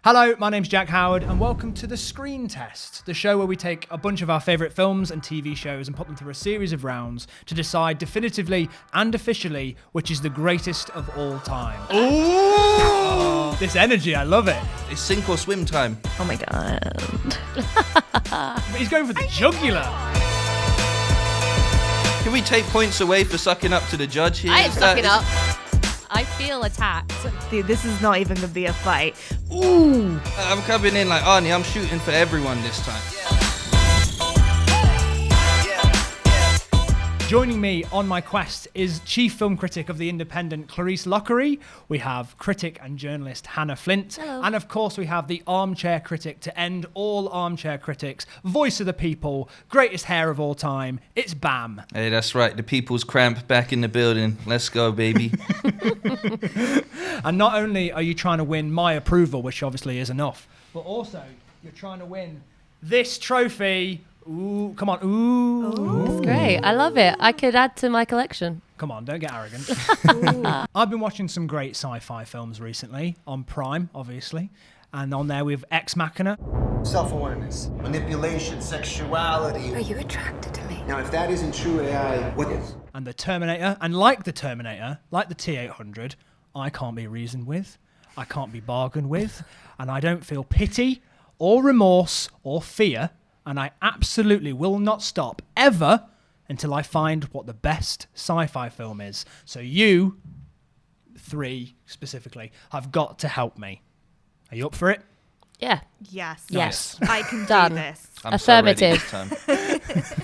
Hello, my name's Jack Howard, and welcome to The Screen Test, the show where we take a bunch of our favourite films and TV shows and put them through a series of rounds to decide definitively and officially which is the greatest of all time. Ooh! This energy, I love it. It's sink or swim time. Oh my god. He's going for the jugular. Can we take points away for sucking up to the judge here? I am sucking up. I feel attacked. Dude, this is not even gonna be a fight. Ooh! I'm coming in like Arnie, I'm shooting for everyone this time. Joining me on my quest is chief film critic of The Independent, Clarisse Loughrey. We have critic and journalist Hanna Flint. Hello. And of course we have the armchair critic to end all armchair critics, voice of the people, greatest hair of all time. It's Bam. Hey, that's right. The People's Cramp back in the building. Let's go, baby. And not only are you trying to win my approval, which obviously is enough, but also you're trying to win this trophy. Ooh, come on. Ooh. It's great. I love it. I could add to my collection. Come on, don't get arrogant. I've been watching some great sci-fi films recently, on Prime, obviously. And on there we have Ex Machina. Self-awareness, manipulation, sexuality. Are you attracted to me? Now, if that isn't true AI, what is? And The Terminator. And like The Terminator, like the T-800, I can't be reasoned with. I can't be bargained with. And I don't feel pity or remorse or fear. And I absolutely will not stop ever until I find what the best sci-fi film is. So you, three specifically, have got to help me. Are you up for it? Yeah. Yes. Yes. I can Done. do this. I'm so ready Affirmative. this time.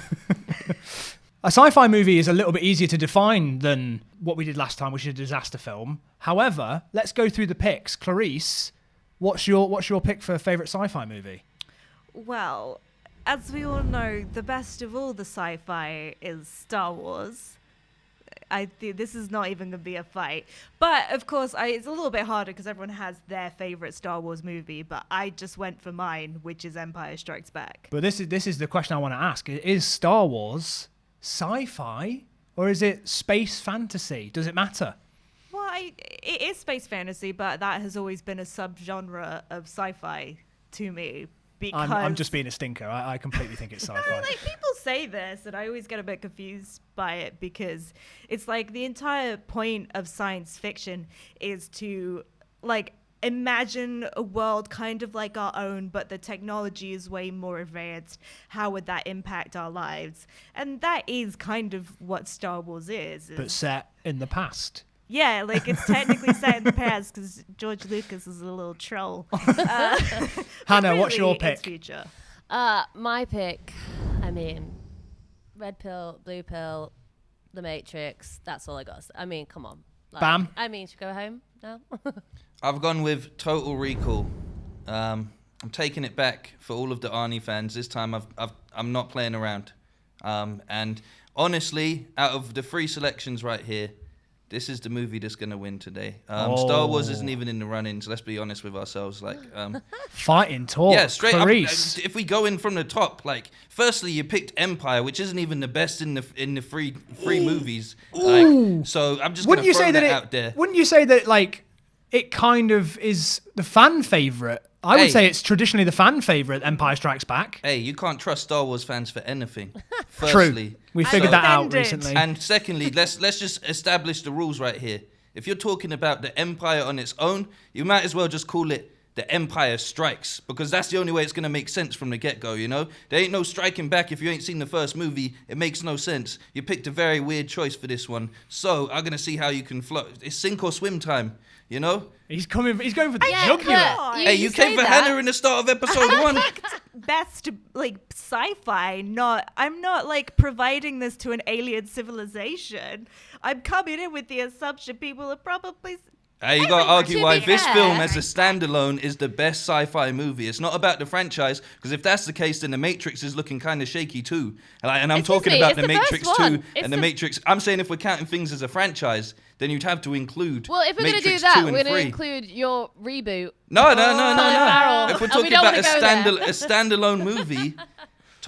A sci-fi movie is a little bit easier to define than what we did last time, which is a disaster film. However, let's go through the picks. Clarisse, what's your pick for a favourite sci-fi movie? Well, as we all know, the best of all the sci-fi is Star Wars. I think this is not even going to be a fight. But, of course, it's a little bit harder because everyone has their favourite Star Wars movie. But I just went for mine, which is Empire Strikes Back. But this is the question I want to ask. Is Star Wars sci-fi or is it space fantasy? Does it matter? Well, it is space fantasy, but that has always been a subgenre of sci-fi to me. Because I'm just being a stinker. I completely think it's sci-fi. like people say this, and I always get a bit confused by it because it's like the entire point of science fiction is to like imagine a world kind of like our own, but the technology is way more advanced. How would that impact our lives? And that is kind of what Star Wars is. But set in the past. Yeah, like it's technically set in the past because George Lucas is a little troll. Hannah, really, what's your it's pick? future. My pick, I mean, red pill, blue pill, The Matrix. That's all I got. I mean, come on. Like, Bam. I mean, should we go home now? I've gone with Total Recall. I'm taking it back for all of the Arnie fans. This time I'm not playing around. And honestly, out of the three selections right here, this is the movie that's going to win today. Star Wars isn't even in the run-ins. Let's be honest with ourselves. Like, Fighting talk. yeah, straight up. Clarisse. If we go in from the top, like, firstly, you picked Empire, which isn't even the best in the three movies. Like, so I'm just going to throw that out there. Wouldn't you say that like it kind of is the fan favorite? I would say it's traditionally the fan favorite. Empire Strikes Back. Hey, you can't trust Star Wars fans for anything. True. Firstly, We figured that out offended. recently. and secondly, let's just establish the rules right here. If you're talking about the Empire on its own, you might as well just call it The Empire Strikes, because that's the only way it's going to make sense from the get-go, you know? There ain't no striking back if you ain't seen the first movie. It makes no sense. You picked a very weird choice for this one. So I'm going to see how you can float. It's sink or swim time, you know? He's going for the Yeah, jugular. but Hey, you came say for that. Hanna in the start of episode 1. Best like sci-fi. I'm not like providing this to an alien civilization. I'm coming in with the assumption people are probably. Hey, you got to argue to why be this fair- film as a standalone is the best sci-fi movie. It's not about the franchise, because if that's the case, then The Matrix is looking kind of shaky too. And I'm talking Excuse me, about it's The the first Matrix one. 2 It's and The Matrix. I'm saying if we're counting things as a franchise, then you'd have to include Well, if we're going to do Matrix that, 2 we're and going to 3. include your reboot. No. Farrell. If we're And we talking don't about wanna go there. a standalone movie,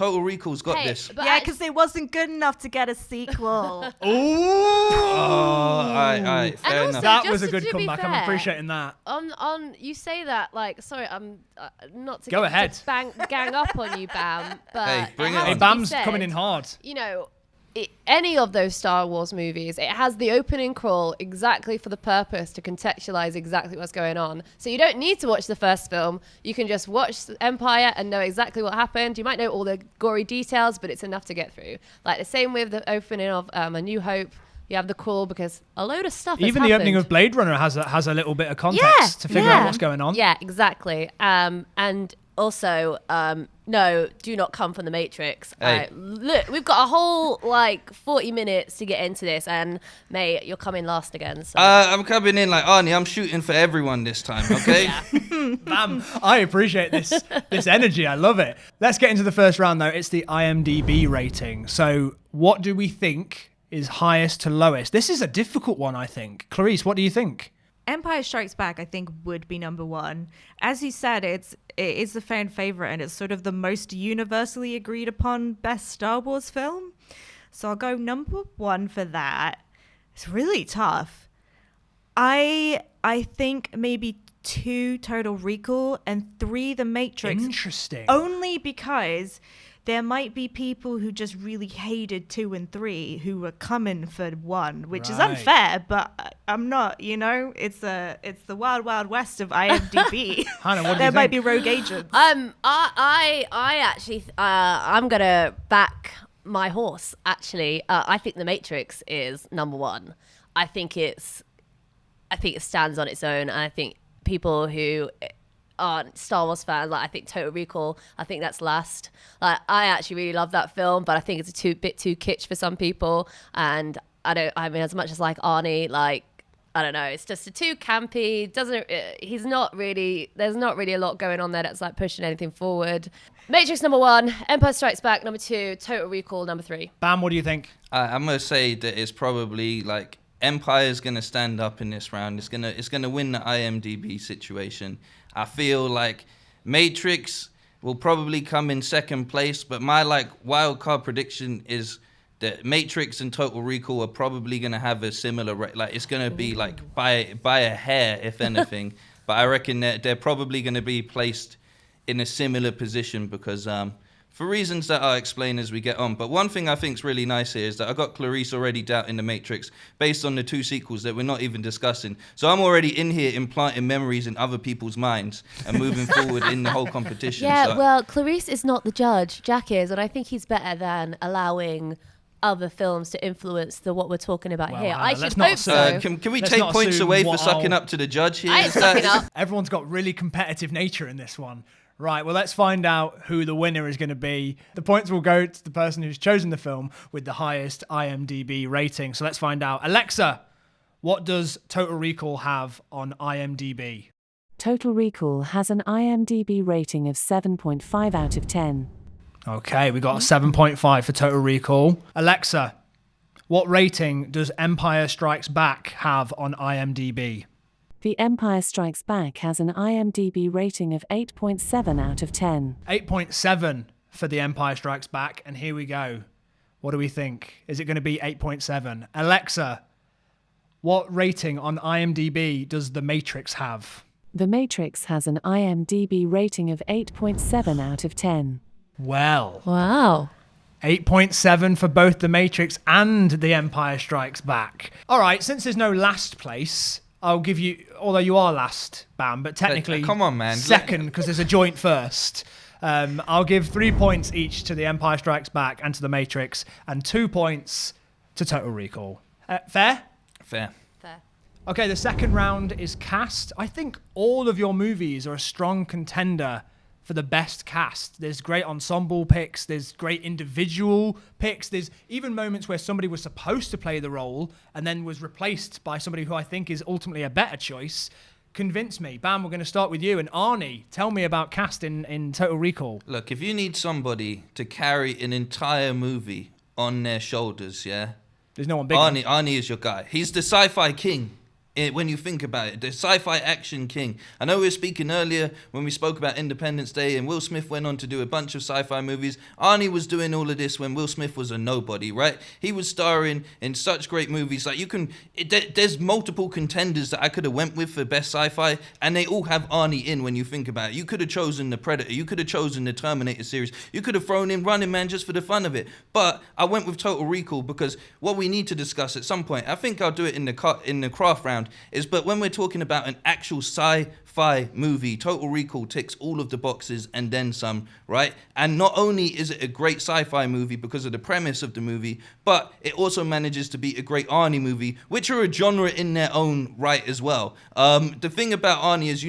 Total Recall's got this. but Yeah, because it wasn't good enough to get a sequel. Ooh. Oh, all right, fair also- enough. That Just was a to good be comeback. I'm fair, appreciating that. on you say that like sorry, I'm not to Go ahead. gang up on you, Bam, but Hey, bring it has on. Hey, to be Bam's said, coming in hard. You know, any of those Star Wars movies, it has the opening crawl exactly for the purpose to contextualize exactly what's going on. So you don't need to watch the first film. You can just watch Empire and know exactly what happened. You might know all the gory details, but it's enough to get through. Like the same with the opening of A New Hope. You have the crawl because a load of stuff has Even the opening happened. of Blade Runner has a little bit of context to figure out what's going on. Yeah, exactly. And also, no, do not come from the Matrix. Hey. Look, we've got a whole 40 minutes to get into this, and mate, you're coming last again. So. I'm coming in like Arnie. I'm shooting for everyone this time, okay? Bam, I appreciate this energy. I love it. Let's get into the first round, though. It's the IMDB rating. So what do we think is highest to lowest? This is a difficult one, I think. Clarisse, what do you think? Empire Strikes Back, I think, would be number one. As you said, it is the fan favorite, and it's sort of the most universally agreed upon best Star Wars film. So I'll go number one for that. It's really tough. I think maybe 2 Total Recall and 3 The Matrix. Interesting. Only because there might be people who just really hated 2 and 3 who were coming for 1, which is Right. unfair, but I'm not, it's the wild, wild west of IMDb. Hannah, what do There you might think? be rogue agents. I actually, I'm gonna back my horse. Actually, I think The Matrix is number one. I think it stands on its own, and I think people who aren't Star Wars fans, I think Total Recall, I think that's last. I actually really love that film, but I think it's a bit too kitsch for some people, and as much as Arnie, I don't know, it's just too campy. There's not really a lot going on there that's pushing anything forward. Matrix number 1, Empire Strikes Back number 2, Total Recall number 3. Bam, what do you think? I'm gonna say that it's probably Empire's gonna stand up in this round. It's gonna win the IMDb situation. I feel like Matrix will probably come in second place, but my wild card prediction is that Matrix and Total Recall are probably gonna have a similar it's gonna be by a hair, if anything. But I reckon that they're probably gonna be placed in a similar position because for reasons that I'll explain as we get on. But one thing I think is really nice here is that I got Clarisse already doubting The Matrix based on the 2 sequels that we're not even discussing. So I'm already in here implanting memories in other people's minds and moving forward in the whole competition. Yeah, So well, Clarisse is not the judge. Jack is, and I think he's better than allowing other films to influence what we're talking about Well, here. Hannah, I let's should not hope say- so. can we Let's take not points assume away for what sucking I'll- up to the judge here? I ain't Is that- sucking up. Everyone's got really competitive nature in this one. Right, well, let's find out who the winner is going to be. The points will go to the person who's chosen the film with the highest IMDb rating. So let's find out. Alexa, what does Total Recall have on IMDb? Total Recall has an IMDb rating of 7.5 out of 10. Okay, we got a 7.5 for Total Recall. Alexa, what rating does Empire Strikes Back have on IMDb? The Empire Strikes Back has an IMDb rating of 8.7 out of 10. 8.7 for The Empire Strikes Back, and here we go. What do we think? Is it going to be 8.7? Alexa, what rating on IMDb does The Matrix have? The Matrix has an IMDb rating of 8.7 out of 10. Well, Wow. 8.7 for both The Matrix and The Empire Strikes Back. All right, since there's no last place, I'll give you, although you are last, Bam, but technically come on, man. second because there's a joint first. I'll give 3 points each to The Empire Strikes Back and to The Matrix, and 2 points to Total Recall. Fair? Fair. Okay, the second round is cast. I think all of your movies are a strong contender for the best cast. There's great ensemble picks, there's great individual picks, there's even moments where somebody was supposed to play the role and then was replaced by somebody who I think is ultimately a better choice. Convince me. Bam, we're going to start with you. And Arnie, tell me about cast in Total Recall. Look, if you need somebody to carry an entire movie on their shoulders, yeah, There's no one bigger. Arnie is your guy. He's the sci-fi king. when you think about it, the sci-fi action king. I know we were speaking earlier when we spoke about Independence Day, and Will Smith went on to do a bunch of sci-fi movies. Arnie was doing all of this when Will Smith was a nobody, right? He was starring in such great movies. Like there's multiple contenders that I could have went with for best sci-fi, and they all have Arnie in when you think about it. You could have chosen The Predator. You could have chosen the Terminator series. You could have thrown in Running Man just for the fun of it. But I went with Total Recall because what we need to discuss at some point, I think I'll do it in the craft round, but when we're talking about an actual sci-fi movie, Total Recall ticks all of the boxes and then some, right? And not only is it a great sci-fi movie because of the premise of the movie, but it also manages to be a great Arnie movie, which are a genre in their own right as well. The thing about Arnie is,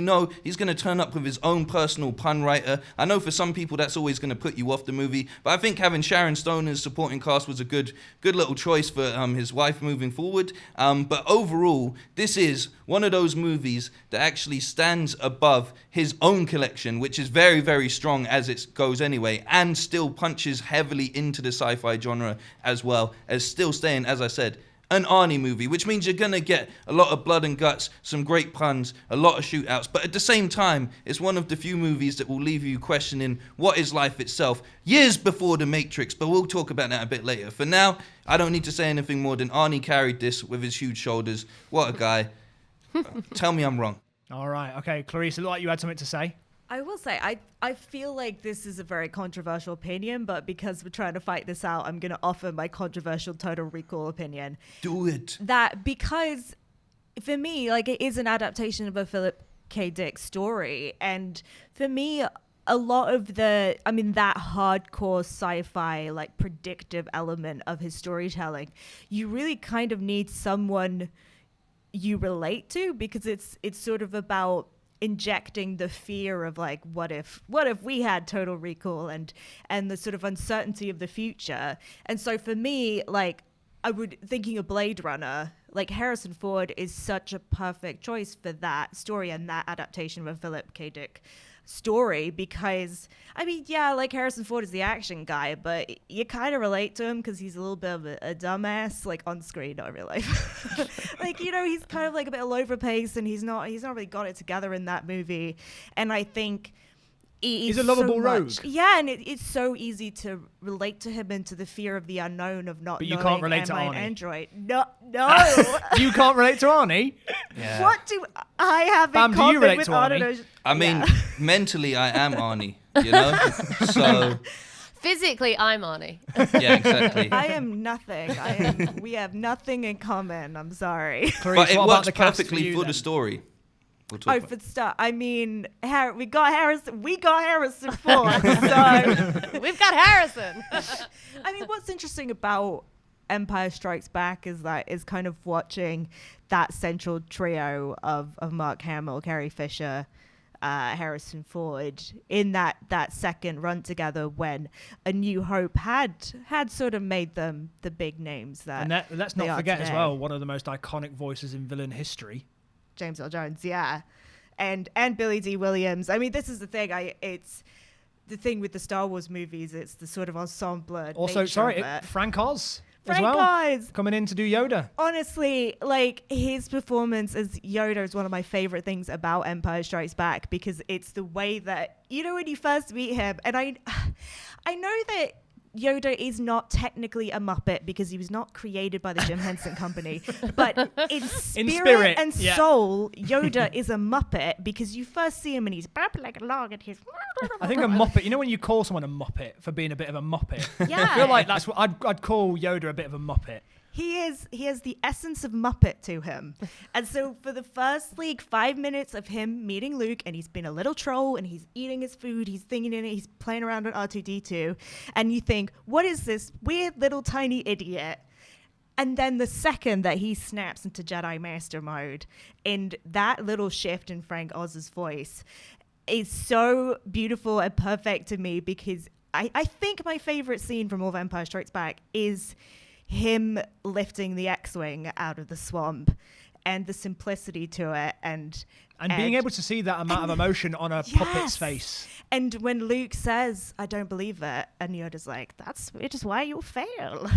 he's going to turn up with his own personal pun writer. I know for some people that's always going to put you off the movie, but I think having Sharon Stone as supporting cast was a good little choice for his wife moving forward. But overall, this is one of those movies that actually stands above his own collection, which is very, very strong as it goes anyway, and still punches heavily into the sci-fi genre as well as still staying, as I said, an Arnie movie, which means you're going to get a lot of blood and guts, some great puns, a lot of shootouts, but at the same time, it's one of the few movies that will leave you questioning what is life itself, years before The Matrix, but we'll talk about that a bit later. For now, I don't need to say anything more than Arnie carried this with his huge shoulders. What a guy. Tell me I'm wrong. All right. Okay, Clarisse, it looked like you had something to say. I will say, I feel like this is a very controversial opinion, but because we're trying to fight this out, I'm going to offer my controversial Total Recall opinion. Do it. That because, for me, like, it is an adaptation of a Philip K. Dick story. And for me, a lot of that hardcore sci-fi, like, predictive element of his storytelling, you really kind of need someone you relate to, because it's sort of about injecting the fear of, like, what if we had Total Recall and the sort of uncertainty of the future. And so for me, like, thinking of Blade Runner, like, Harrison Ford is such a perfect choice for that story and that adaptation of a Philip K. Dick story, because like, Harrison Ford is the action guy, but you kind of relate to him because he's a little bit of a dumbass, like, on screen, not in real life. Like, he's kind of like a bit all over the pace, and he's not really got it together in that movie. And I think he's a lovable rogue. Yeah, and it's so easy to relate to him and to the fear of the unknown of not. But you can't relate to Arnie. Android. No. You can't relate to Arnie. Yeah. What do I have in common with Arnie? I mean, mentally, I am Arnie. So. Physically, I'm Arnie. Yeah, exactly. I am nothing. We have nothing in common. I'm sorry. Clarisse, but it works perfectly for the story. For the start, we got Harrison Ford. So we've got Harrison. What's interesting about Empire Strikes Back is kind of watching that central trio of Mark Hamill, Carrie Fisher, Harrison Ford in that second run together when A New Hope had sort of made them the big names that. And let's not forget today. As well, one of the most iconic voices in villain history. James Earl Jones, yeah, and Billy D. Williams. This is the thing. It's the thing with the Star Wars movies. It's the sort of ensemble. Also, Frank Oz. Frank Oz coming in to do Yoda. Honestly, like, his performance as Yoda is one of my favorite things about Empire Strikes Back, because it's the way that when you first meet him, and I know that Yoda is not technically a Muppet because he was not created by the Jim Henson Company, but in spirit and soul, Yoda is a Muppet because you first see him and he's babbling along and he's. I think a Muppet. When you call someone a Muppet for being a bit of a Muppet, yeah. I feel like that's what I'd call Yoda a bit of a Muppet. He has the essence of Muppet to him. And so for the first 5 minutes of him meeting Luke, and he's been a little troll and he's eating his food, he's thinking in it, he's playing around with R2-D2, and you think, what is this weird little tiny idiot? And then the second that he snaps into Jedi Master mode, and that little shift in Frank Oz's voice is so beautiful and perfect to me, because I think my favorite scene from all of Empire Strikes Back is him lifting the X-Wing out of the swamp, and the simplicity to it, and being able to see that amount of emotion on a puppet's face. And when Luke says, "I don't believe it," and Yoda's like, "It is why you'll fail."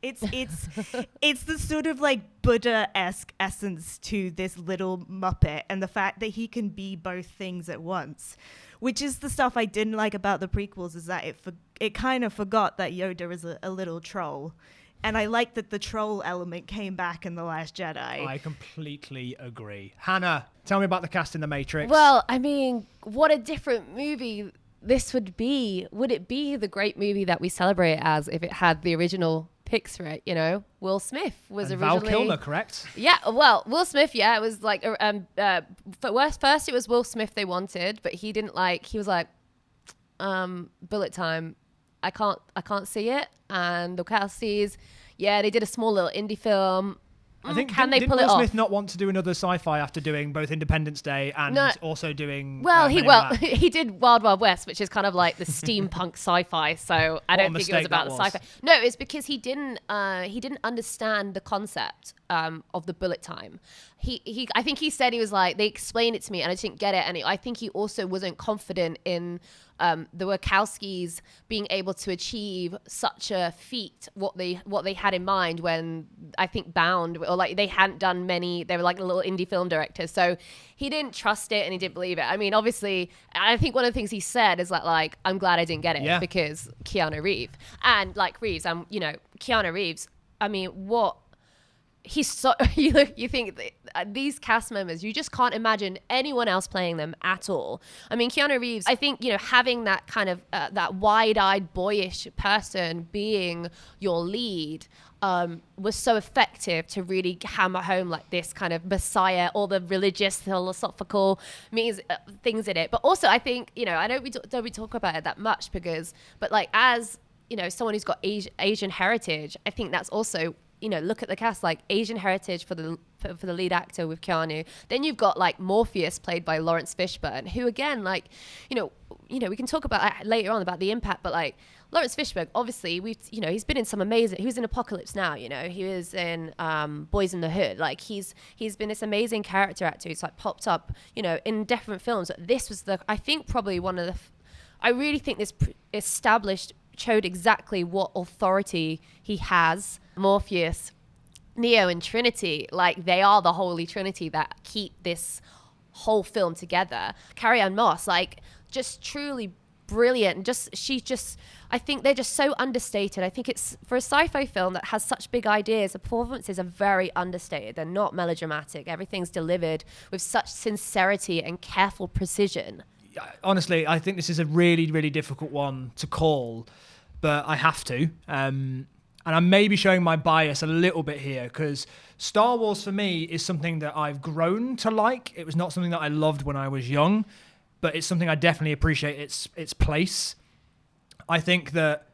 It's the sort of like Buddha-esque essence to this little Muppet, and the fact that he can be both things at once, which is the stuff I didn't like about the prequels, is that it kind of forgot that Yoda is a little troll. And I like that the troll element came back in The Last Jedi. I completely agree. Hannah, tell me about the cast in The Matrix. Well, I mean, what a different movie this would be. Would it be the great movie that we celebrate as if it had the original picks for it, you know? Will Smith was and originally... Val Kilmer, correct? Yeah, well, Will Smith, yeah, it was like... first it was Will Smith they wanted, but he didn't like... He was like, bullet time. I can't see it. And the cast sees, yeah, they did a small little indie film. I think can they pull Will it off? Smith not want to do another sci-fi after doing both Independence Day and also doing? Well, Men in Black? he did Wild Wild West, which is kind of like the steampunk sci-fi. So I don't think it was about the sci-fi. No, it's because he didn't understand the concept of the bullet time. I think he said he was like, they explained it to me and I didn't get it, and I think he also wasn't confident in the Wachowskis being able to achieve such a feat, what they had in mind when I think Bound, or like they hadn't done many, they were like little indie film directors, so he didn't trust it and he didn't believe it. I mean, obviously, I think one of the things he said is like I'm glad I didn't get it because Keanu Reeves, and like Reeves, Keanu Reeves, I mean, what he's so you think these cast members, you just can't imagine anyone else playing them at all. I mean, Keanu Reeves, I think, you know, having that kind of that wide-eyed boyish person being your lead was so effective to really hammer home like this kind of messiah, all the religious philosophical things in it. But also I think, you know, I don't we talk about it that much but like, as you know, someone who's got Asian heritage, I think that's also, you know, look at the cast, like Asian heritage for the lead actor with Keanu. Then you've got like Morpheus played by Lawrence Fishburne, who again, like, you know, we can talk about later on about the impact, but like Lawrence Fishburne, obviously he's been in some amazing, he was in Apocalypse Now, you know, he was in Boys in the Hood, like he's been this amazing character actor who's like popped up, you know, in different films. But this was I think probably one of the, I really think this showed exactly what authority he has. Morpheus, Neo, and Trinity, like they are the holy trinity that keep this whole film together. Carrie-Anne Moss, like just truly brilliant. I think they're just so understated. I think it's, for a sci-fi film that has such big ideas, the performances are very understated. They're not melodramatic. Everything's delivered with such sincerity and careful precision. Honestly, I think this is a really, really difficult one to call, but I have to. And I may be showing my bias a little bit here, because Star Wars for me is something that I've grown to like. It was not something that I loved when I was young, but it's something I definitely appreciate its place. I think that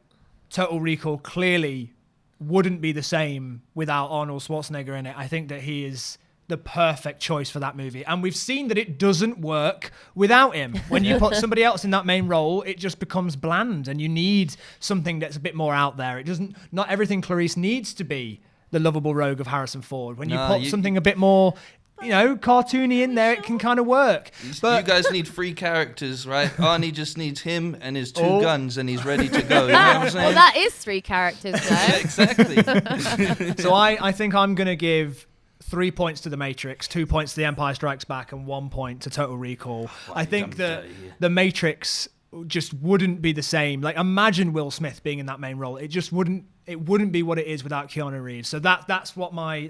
Total Recall clearly wouldn't be the same without Arnold Schwarzenegger in it. I think that he is the perfect choice for that movie. And we've seen that it doesn't work without him. When you put somebody else in that main role, it just becomes bland, and you need something that's a bit more out there. Not everything Clarisse needs to be the lovable rogue of Harrison Ford. When you put something a bit more, you know, cartoony in there, it can kind of work. But you guys need 3 characters, right? Arnie just needs him and his 2 guns, and he's ready to go. You know what I'm saying? Well, that is 3 characters, though. Yeah, exactly. So I think I'm going to give 3 points to The Matrix, 2 points to The Empire Strikes Back, and 1 point to Total Recall. I think that The Matrix just wouldn't be the same. Like, imagine Will Smith being in that main role. It just wouldn't be what it is without Keanu Reeves. So that's what my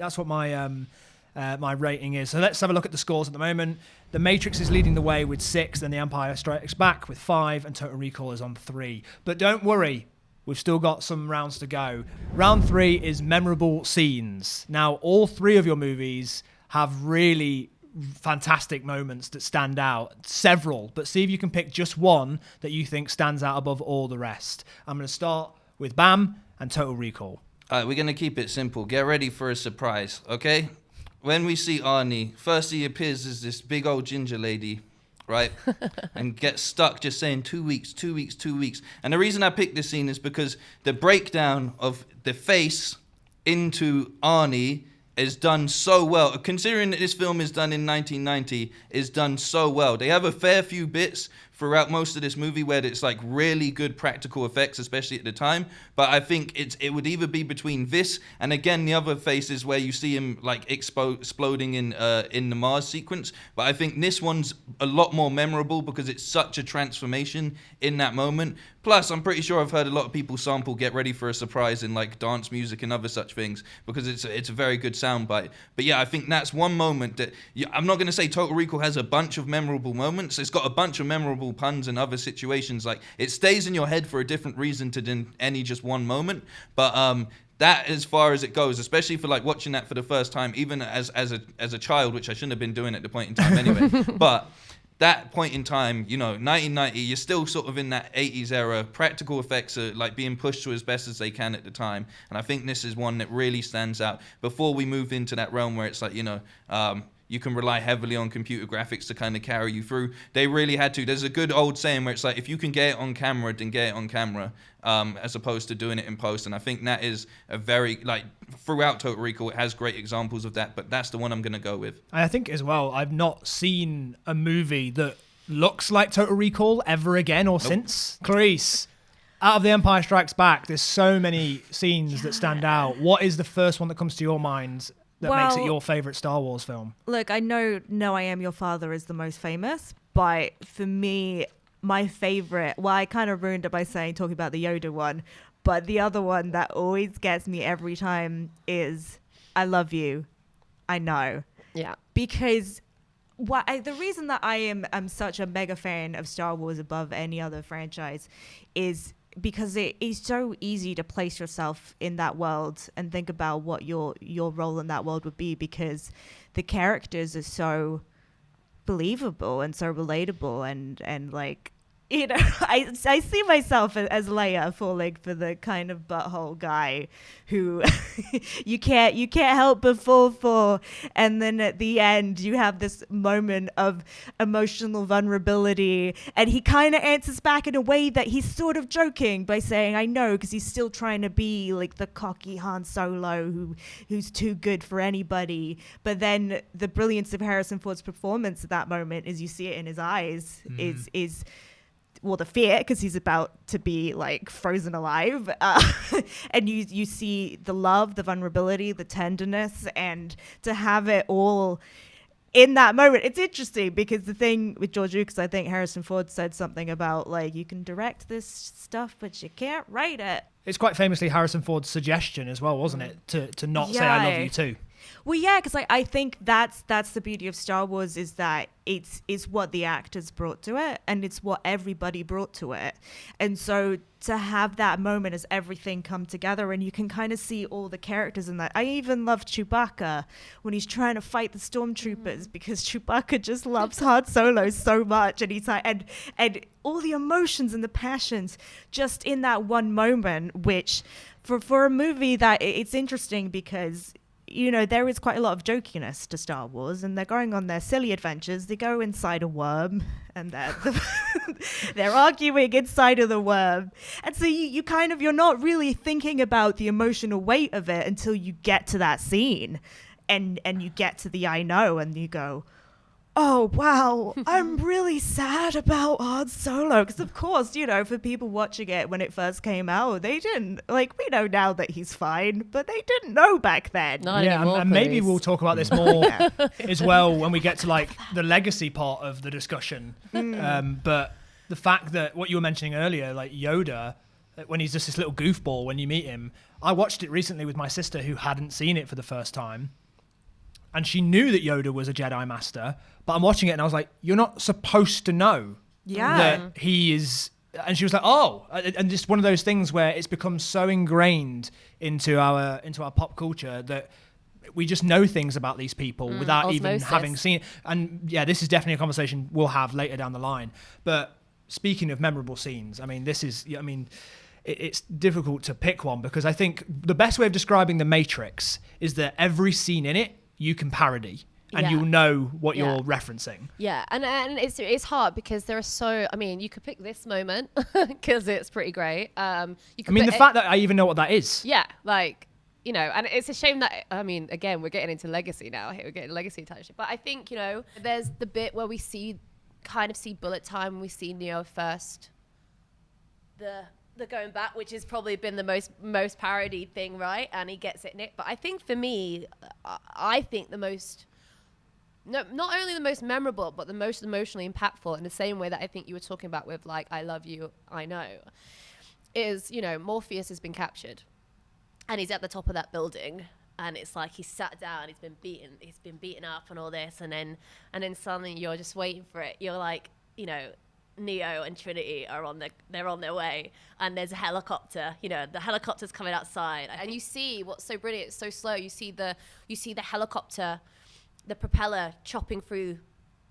my rating is. So let's have a look at the scores at the moment. The Matrix is leading the way with 6, then The Empire Strikes Back with 5, and Total Recall is on 3. But don't worry, we've still got some rounds to go. Round 3 is memorable scenes. Now, all 3 of your movies have really fantastic moments that stand out. Several, but see if you can pick just one that you think stands out above all the rest. I'm going to start with BAM and Total Recall. All right, we're going to keep it simple. Get ready for a surprise, okay? When we see Arnie, first he appears as this big old ginger lady, right? And gets stuck just saying 2 weeks, 2 weeks, 2 weeks. And the reason I picked this scene is because the breakdown of the face into Arnie is done so well. Considering that this film is done in 1990, is done so well. They have a fair few bits throughout most of this movie where it's like really good practical effects, especially at the time. But I think it would either be between this and again the other faces where you see him like exploding in the Mars sequence. But I think this one's a lot more memorable because it's such a transformation in that moment. Plus, I'm pretty sure I've heard a lot of people sample "Get Ready for a Surprise" in like dance music and other such things because it's a very good soundbite. But yeah, I think that's one moment that I'm not going to say Total Recall has a bunch of memorable moments. It's got a bunch of memorable puns and other situations. Like it stays in your head for a different reason to any just one moment. But that as far as it goes, especially for like watching that for the first time, even as a child, which I shouldn't have been doing at the point in time anyway. But that point in time, 1990, you're still sort of in that 80s era. Practical effects are like being pushed to as best as they can at the time. And I think this is one that really stands out before we move into that realm where it's like, you can rely heavily on computer graphics to kind of carry you through. They really had to. There's a good old saying where it's like, if you can get it on camera, then get it on camera, as opposed to doing it in post. And I think that is a very, like, throughout Total Recall, it has great examples of that, but that's the one I'm going to go with. I think as well, I've not seen a movie that looks like Total Recall ever again or since. Clarisse, out of The Empire Strikes Back, there's so many scenes that stand out. What is the first one that comes to your mind that makes it your favorite Star Wars film? Look, I know No, I Am Your Father is the most famous, but for me, my favorite, well, I kind of ruined it by talking about the Yoda one, but the other one that always gets me every time is I Love You, I Know. Yeah. Because the reason that I'm such a mega fan of Star Wars above any other franchise is because it is so easy to place yourself in that world and think about what your role in that world would be, because the characters are so believable and so relatable and like, I see myself as Leia falling for the kind of butthole guy who you can't help but fall for, and then at the end you have this moment of emotional vulnerability, and he kind of answers back in a way that he's sort of joking by saying I know, because he's still trying to be like the cocky Han Solo who's too good for anybody. But then the brilliance of Harrison Ford's performance at that moment, as you see it in his eyes, is well, the fear, because he's about to be like frozen alive, and you see the love, the vulnerability, the tenderness, and to have it all in that moment. It's interesting because the thing with George Lucas, I think Harrison Ford said something about like, you can direct this stuff, but you can't write it. It's quite famously Harrison Ford's suggestion as well, wasn't it, to not say I love you too. Well, yeah, because I think that's the beauty of Star Wars, is that it's what the actors brought to it, and it's what everybody brought to it. And so to have that moment as everything come together, and you can kind of see all the characters in that. I even love Chewbacca when he's trying to fight the stormtroopers, because Chewbacca just loves Han Solo so much, and he's like, and all the emotions and the passions just in that one moment, which for a movie that it's interesting because there is quite a lot of jokiness to Star Wars, and they're going on their silly adventures. They go inside a worm, and they're arguing inside of the worm. And so you're not really thinking about the emotional weight of it until you get to that scene, and you get to the I know, and you go, oh, wow, I'm really sad about Han Solo. Because, of course, for people watching it when it first came out, they didn't, we know now that he's fine, but they didn't know back then. Not anymore, and maybe we'll talk about this more as well when we get to, the legacy part of the discussion. But the fact that what you were mentioning earlier, like Yoda, when he's just this little goofball when you meet him, I watched it recently with my sister who hadn't seen it for the first time. And she knew that Yoda was a Jedi Master, but I'm watching it and I was like, you're not supposed to know that he is. And she was like, oh, and just one of those things where it's become so ingrained into our pop culture that we just know things about these people without osmosis. even having seen it. And yeah, this is definitely a conversation we'll have later down the line. But speaking of memorable scenes, it's difficult to pick one, because I think the best way of describing The Matrix is that every scene in it you can parody, and you'll know what you're referencing. Yeah, and it's hard because there are so. You could pick this moment because it's pretty great. The fact that I even know what that is. Yeah, and it's a shame that again we're getting into legacy now. We're getting legacy touch, but I think there's the bit where we see kind of see bullet time when we see Neo first. The going back, which has probably been the most parodied thing, right? And he gets it nicked. But I think for me, I think the most, not only the most memorable, but the most emotionally impactful, in the same way that I think you were talking about with like I love you, I know, is, you know, Morpheus has been captured and he's at the top of that building, and it's like he's sat down, he's been beaten up and all this, and then suddenly you're just waiting for it. You're like, you know, Neo and Trinity they're on their way, and there's a helicopter, you know, the helicopter's coming outside, and you see what's so brilliant, it's so slow, you see the helicopter, the propeller chopping through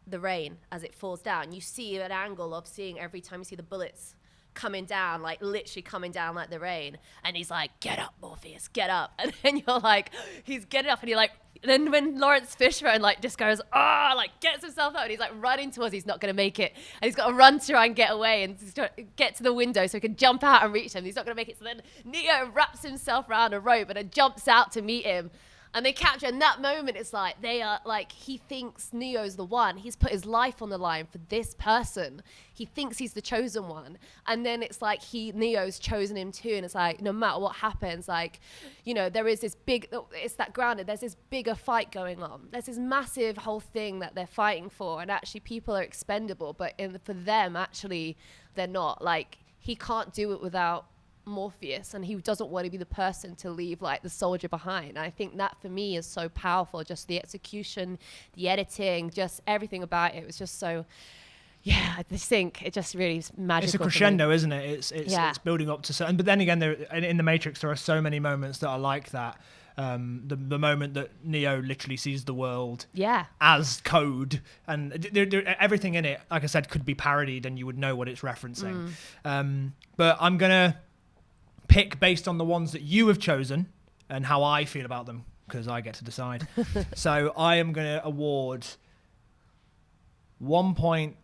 the rain as it falls down. You see an angle of seeing every time you see the bullets coming down, like literally coming down like the rain, and he's like, get up, Morpheus, get up. And then you're like, he's getting up, and you're like, then when Lawrence Fishburne like just goes, like gets himself up, and he's like running towards, he's not going to make it, and he's got to run to try and get away and get to the window so he can jump out and reach him. He's not going to make it, so then Neo wraps himself around a rope and then jumps out to meet him. And they capture, in that moment, it's like, they are like, he thinks Neo's the one. He's put his life on the line for this person. He thinks he's the chosen one. And then it's like, Neo's chosen him too. And it's like, no matter what happens, like, you know, there is this big, it's that grounded, there's this bigger fight going on. There's this massive whole thing that they're fighting for. And actually people are expendable, but for them, actually, they're not. Like, he can't do it without Morpheus, and he doesn't want to be the person to leave like the soldier behind. And I think that for me is so powerful, just the execution, the editing, just everything about it was just so, yeah, I just think it just really is magical. It's a crescendo, isn't it? It's building up to certain, but then again, in the Matrix there are so many moments that are like that. The moment that Neo literally sees the world as code, and everything in it, like I said, could be parodied and you would know what it's referencing. But I'm gonna pick based on the ones that you have chosen and how I feel about them, because I get to decide. So I am going to award 1 point.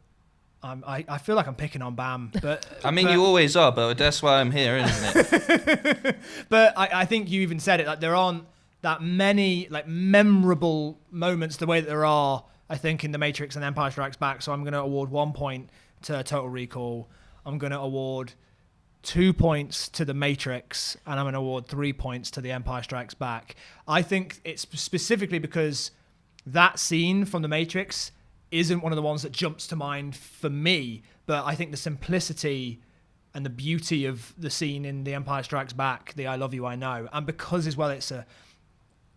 I feel like I'm picking on Bam, but I mean, you always are, but that's why I'm here, isn't it? But I think you even said it, like there aren't that many like memorable moments the way that there are, I think, in The Matrix and Empire Strikes Back. So I'm going to award 1 point to Total Recall. I'm going to award 2 points to The Matrix, and I'm going to award 3 points to The Empire Strikes Back. I think it's specifically because that scene from The Matrix isn't one of the ones that jumps to mind for me, but I think the simplicity and the beauty of the scene in The Empire Strikes Back, the I Love You, I Know, and because as well it's a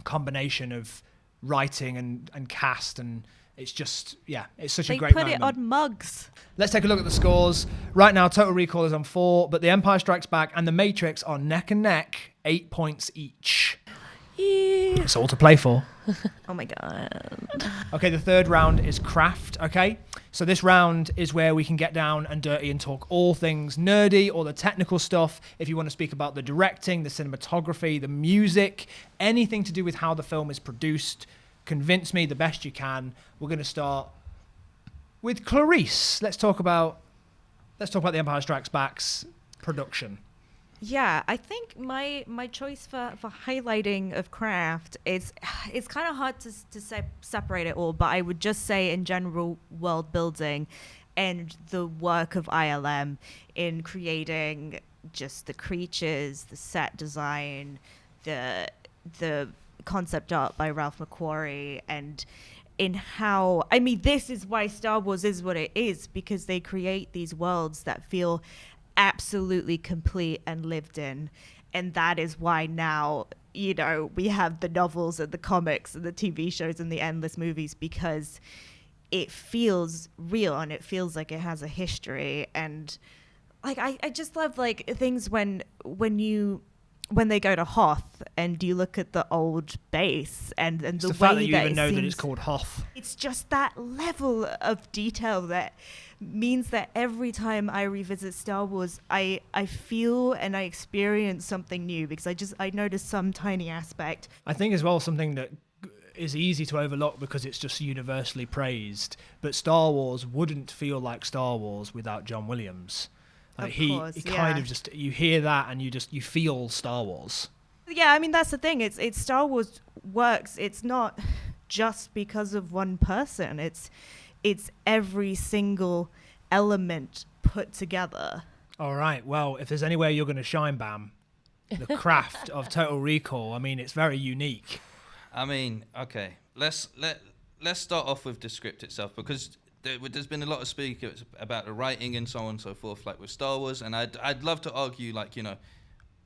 combination of writing and cast, and it's just, it's such a great moment. They put it on mugs. Let's take a look at the scores. Right now, Total Recall is on 4, but The Empire Strikes Back and The Matrix are neck and neck, 8 points each. Yeah. It's all to play for. Oh my God. Okay, the third round is craft, okay? So this round is where we can get down and dirty and talk all things nerdy, all the technical stuff. If you want to speak about the directing, the cinematography, the music, anything to do with how the film is produced, convince me the best you can. We're going to start with Clarisse. Let's talk about The Empire Strikes Back's production. Yeah, I think my choice for highlighting of craft is, it's kind of hard to separate it all, but I would just say in general world building and the work of ILM in creating just the creatures, the set design, the concept art by Ralph McQuarrie, and in how, I mean, this is why Star Wars is what it is, because they create these worlds that feel absolutely complete and lived in. And that is why now, you know, we have the novels and the comics and the TV shows and the endless movies, because it feels real and it feels like it has a history. And like I just love like things when they go to Hoth and you look at the old base and It's the the fact way that you that even it know that seems, it's called Hoth. it's just that level of detail that means that every time I revisit Star Wars, I feel and I experience something new, because I notice some tiny aspect. I think as well something that is easy to overlook because it's just universally praised, but Star Wars wouldn't feel like Star Wars without John Williams. Like he kind of just, you hear that and you feel Star Wars. Yeah, I mean that's the thing. It's Star Wars works. It's not just because of one person. it's every single element put together. All right. Well, if there's anywhere you're going to shine, Bam, the craft of Total Recall. I mean, it's very unique. I mean, okay, let's start off with the script itself, because there's been a lot of speak about the writing and so on and so forth, like with Star Wars, and I'd love to argue, like, you know,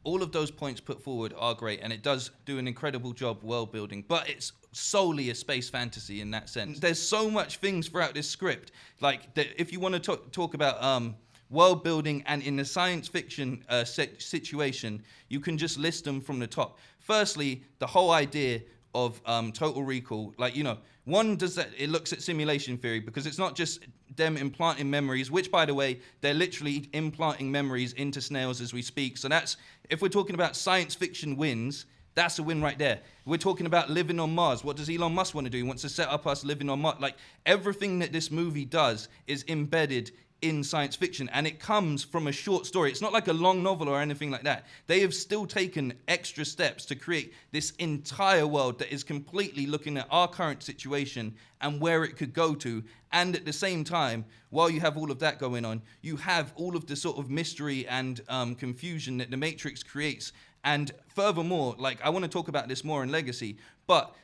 all of those points put forward are great, and it does do an incredible job world building, but it's solely a space fantasy in that sense. There's so much things throughout this script, like if you want to talk about world building and in the science fiction situation, you can just list them from the top. Firstly, the whole idea of Total Recall, like, you know, one does that, it looks at simulation theory, because it's not just them implanting memories, which, by the way, they're literally implanting memories into snails as we speak. So that's, if we're talking about science fiction wins, that's a win right there. We're talking about living on Mars. What does Elon Musk want to do? He wants to set up us living on Mars. Like, everything that this movie does is embedded in science fiction, and it comes from a short story. It's not like a long novel or anything like that. They have still taken extra steps to create this entire world that is completely looking at our current situation and where it could go to. And at the same time, while you have all of that going on, you have all of the sort of mystery and confusion that the Matrix creates. And furthermore, like, I want to talk about this more in Legacy, but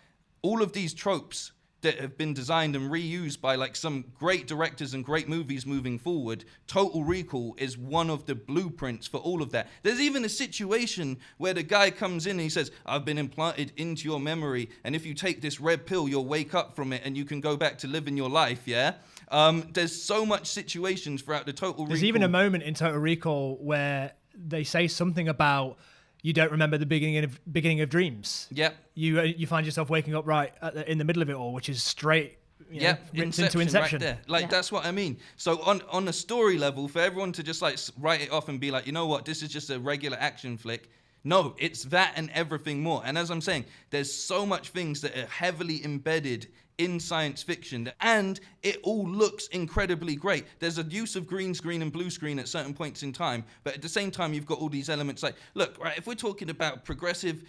all of these tropes that have been designed and reused by like some great directors and great movies moving forward, Total Recall is one of the blueprints for all of that. There's even a situation where the guy comes in and he says, I've been implanted into your memory, and if you take this red pill, you'll wake up from it and you can go back to living your life, yeah? There's so much situations throughout the Total Recall. There's even a moment in Total Recall where they say something about you don't remember the beginning of dreams. Yep. You find yourself waking up right in the middle of it all, which is straight. Yep, ripped into Inception. Right there. Like, that's what I mean. So on a story level, for everyone to just like write it off and be like, you know what, this is just a regular action flick. No, it's that and everything more. And as I'm saying, there's so much things that are heavily embedded in science fiction, and it all looks incredibly great. There's a use of green screen and blue screen at certain points in time, but at the same time, you've got all these elements like, look, right, if we're talking about progressive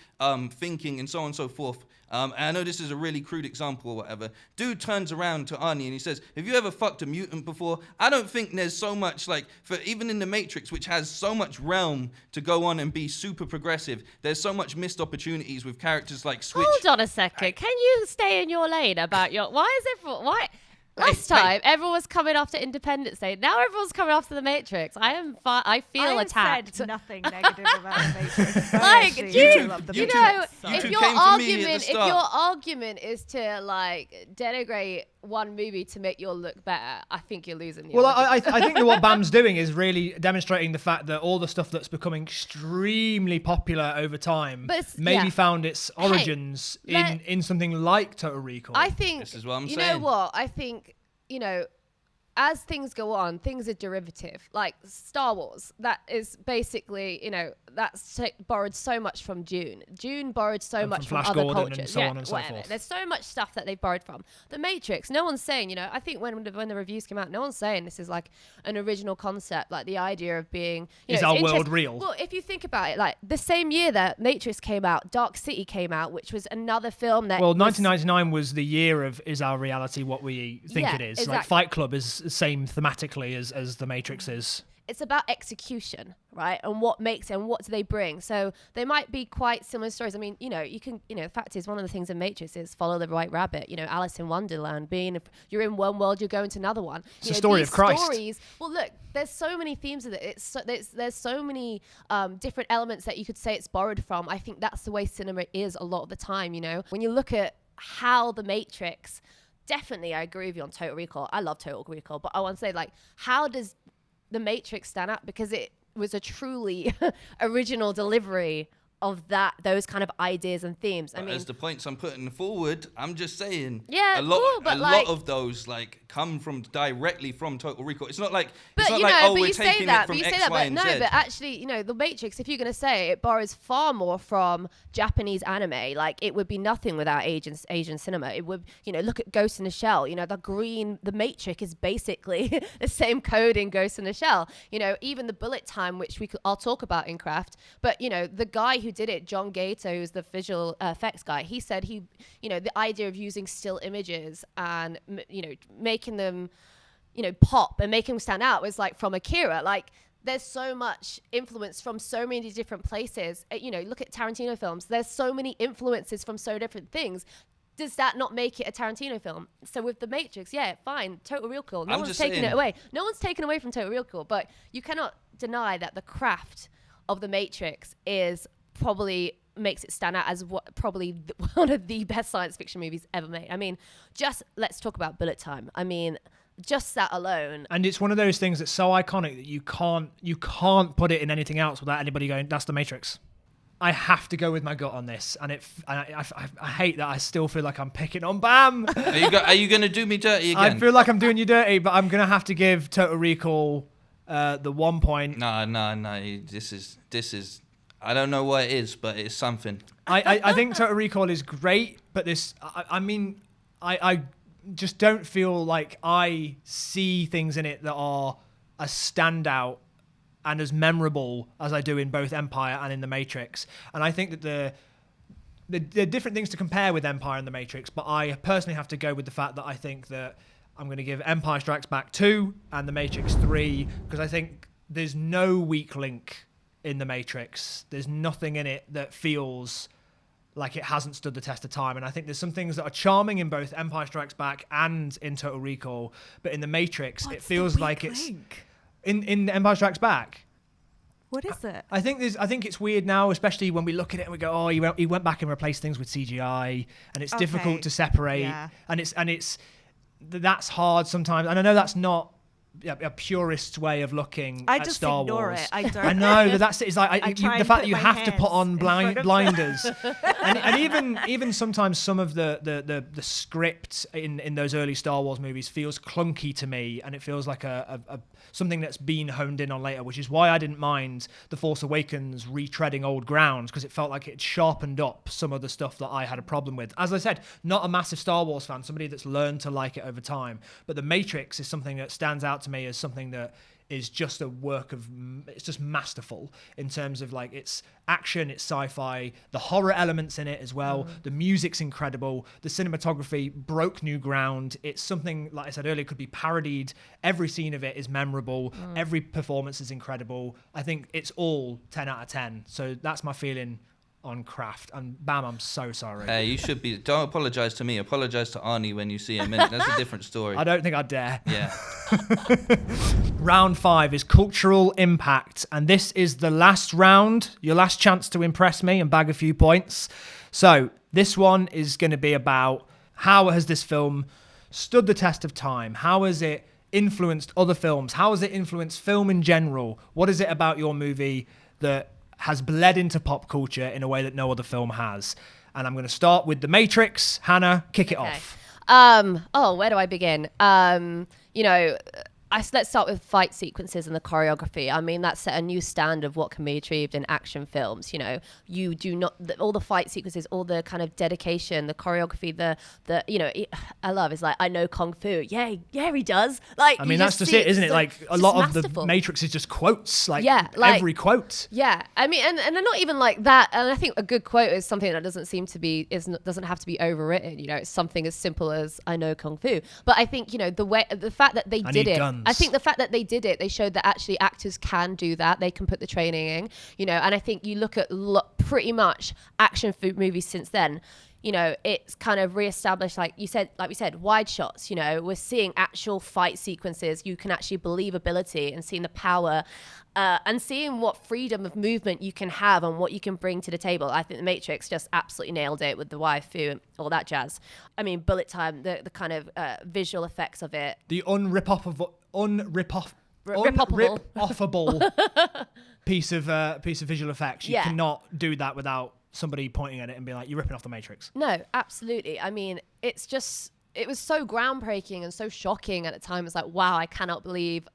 thinking and so on and so forth, and I know this is a really crude example or whatever, dude turns around to Arnie and he says, have you ever fucked a mutant before? I don't think there's so much, like, for even in the Matrix, which has so much realm to go on and be super progressive, there's so much missed opportunities with characters like Switch. Hold on a second. Can you stay in your lane about your... Last time, everyone was coming after Independence Day. Now everyone's coming after The Matrix. I feel attacked. Said nothing negative about The Matrix. Like, if your your argument is to like denigrate one movie to make your look better, I think you're losing. Well, I think that what Bam's doing is really demonstrating the fact that all the stuff that's becoming extremely popular over time maybe found its origins in something like Total Recall. I think this is what I'm saying. You know what? I think, as things go on, things are derivative. Like Star Wars, that is basically, that's borrowed so much from Dune. Dune borrowed so much from other cultures. And so on and so forth. There's so much stuff that they've borrowed from. The Matrix, no one's saying, I think when the reviews came out, no one's saying this is like an original concept, like the idea of being... is our world real? Well, if you think about it, like the same year that Matrix came out, Dark City came out, which was another film that... Well, 1999 was the year of is our reality what we think it is. Exactly. Like Fight Club is the same thematically as The Matrix is. It's about execution, right? And what makes it and what do they bring? So they might be quite similar stories. I mean, the fact is, one of the things in Matrix is follow the right rabbit. Alice in Wonderland, you're in one world, you're going to another one. It's the story of Christ. Well, look, there's so many themes of it. There's so many different elements that you could say it's borrowed from. I think that's the way cinema is a lot of the time, When you look at how the Matrix... Definitely, I agree with you on Total Recall. I love Total Recall, but I want to say, like, how does The Matrix stand out? Because it was a truly original delivery of those kind of ideas and themes. But as the points I'm putting forward, I'm just saying, a lot of those like come directly from Total Recall. It's not like we're taking it from X, Y, and Z. But actually, The Matrix, if you're going to say it borrows far more from Japanese anime, like it would be nothing without Asian cinema. It would, look at Ghost in the Shell. The Matrix is basically the same code in Ghost in the Shell. Even the bullet time, which I'll talk about in Craft. But the guy who who did it, John Gator, who's the visual effects guy, he said the idea of using still images and, making them, pop and making them stand out was like from Akira. Like, there's so much influence from so many different places. Look at Tarantino films. There's so many influences from so different things. Does that not make it a Tarantino film? So with The Matrix, yeah, fine, Total Recall. No one's taking it away. No one's taken away from Total Recall, but you cannot deny that the craft of The Matrix probably makes it stand out as one of the best science fiction movies ever made. I mean, just let's talk about bullet time. I mean, just that alone. And it's one of those things that's so iconic that you can't put it in anything else without anybody going, that's The Matrix. I have to go with my gut on this, and I hate that I still feel like I'm picking on Bam. Are you going to do me dirty again? I feel like I'm doing you dirty, but I'm going to have to give Total Recall the 1 point. No. This is. I don't know what it is, but it's something. I think Total Recall is great, but I just don't feel like I see things in it that are a standout and as memorable as I do in both Empire and in The Matrix. And I think that the different things to compare with Empire and The Matrix, but I personally have to go with the fact that I think that I'm going to give Empire Strikes Back 2 and The Matrix 3, because I think there's no weak link in The Matrix. There's nothing in it that feels like it hasn't stood the test of time. And I think there's some things that are charming in both Empire Strikes Back and in Total Recall, but in The Matrix, it feels like it's... In Empire Strikes Back. What is it? I think it's weird now, especially when we look at it and we go, oh, he went back and replaced things with CGI, and it's difficult to separate. Yeah. And that's hard sometimes. And I know that's not a purist's way of looking at Star Wars. I just ignore it. I know, but that's it. It's like the fact that you have to put on blinders, and even sometimes some of the script in those early Star Wars movies feels clunky to me, and it feels like a something that's been honed in on later, which is why I didn't mind The Force Awakens retreading old ground, because it felt like it sharpened up some of the stuff that I had a problem with. As I said, not a massive Star Wars fan, somebody that's learned to like it over time, but The Matrix is something that stands out to me as something that is just a work of, it's just masterful in terms of like its action, its sci-fi, the horror elements in it as well. The music's incredible. The cinematography broke new ground. It's something, like I said earlier, could be parodied. Every scene of it is memorable. Every performance is incredible. I think it's all 10 out of 10. So that's my feeling on Craft. And Bam, I'm so sorry. Hey, you should be. Don't apologise to me. Apologise to Arnie when you see him. That's a different story. I don't think I'd dare. Yeah. Round 5 is cultural impact. And this is the last round, your last chance to impress me and bag a few points. So this one is going to be about how has this film stood the test of time? How has it influenced other films? How has it influenced film in general? What is it about your movie that has bled into pop culture in a way that no other film has? And I'm going to start with The Matrix. Hannah, kick it off. Where do I begin? Let's start with fight sequences and the choreography. I mean, that set a new standard of what can be achieved in action films. You know, you do not all the fight sequences, all the kind of dedication, the choreography, I love is like, I know kung fu. Yeah, he does. Like, I mean, that's just it, isn't it? Like a lot of the Matrix is just quotes. Like every quote. Yeah, I mean, and they're not even like that. And I think a good quote is something that doesn't have to be overwritten. You know, it's something as simple as I know kung fu. But I think the fact that they did it. Guns. I think the fact that they did it, they showed that actually actors can do that. They can put the training in, and I think you look at pretty much action movies since then, it's kind of reestablished, like we said, wide shots, we're seeing actual fight sequences. You can actually believability and seeing the power and seeing what freedom of movement you can have and what you can bring to the table. I think The Matrix just absolutely nailed it with the waifu and all that jazz. I mean, bullet time, the kind of visual effects of it. The unripoffable piece of visual effects. You cannot do that without somebody pointing at it and being like, you're ripping off The Matrix. No, absolutely. I mean, it was so groundbreaking and so shocking at the time. It's like, wow, I cannot believe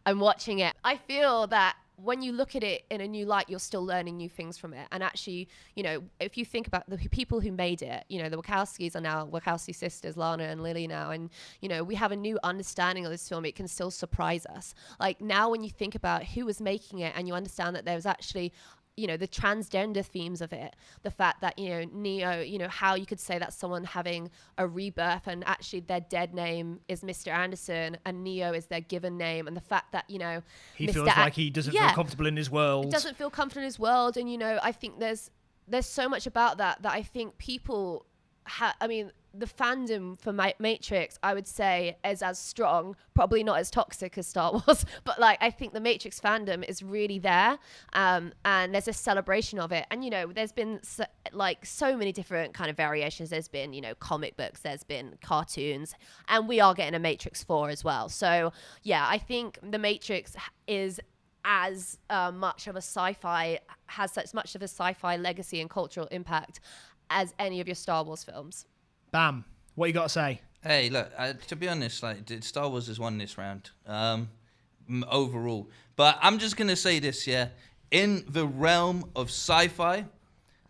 I'm watching it. I feel that when you look at it in a new light, you're still learning new things from it. And actually, if you think about the people who made it, the Wachowskis are now Wachowski sisters, Lana and Lily now. And, we have a new understanding of this film. It can still surprise us. Like now when you think about who was making it and you understand that there was actually the transgender themes of it, the fact that, Neo, how you could say that someone having a rebirth and actually their dead name is Mr. Anderson and Neo is their given name, and the fact that, he Mr. feels like he doesn't feel comfortable in his world. Doesn't feel comfortable in his world. And, I think there's so much about that I think people the fandom for Matrix, I would say, is as strong, probably not as toxic as Star Wars, but I think the Matrix fandom is really there, and there's a celebration of it. And there's been so many different kind of variations. There's been comic books, there's been cartoons, and we are getting a Matrix 4 as well. So yeah, I think the Matrix is as much of a sci-fi, has such much of a sci-fi legacy and cultural impact as any of your Star Wars films. Bam. What you got to say? Hey, look, to be honest, Star Wars has won this round overall. But I'm just going to say this, yeah. In the realm of sci-fi,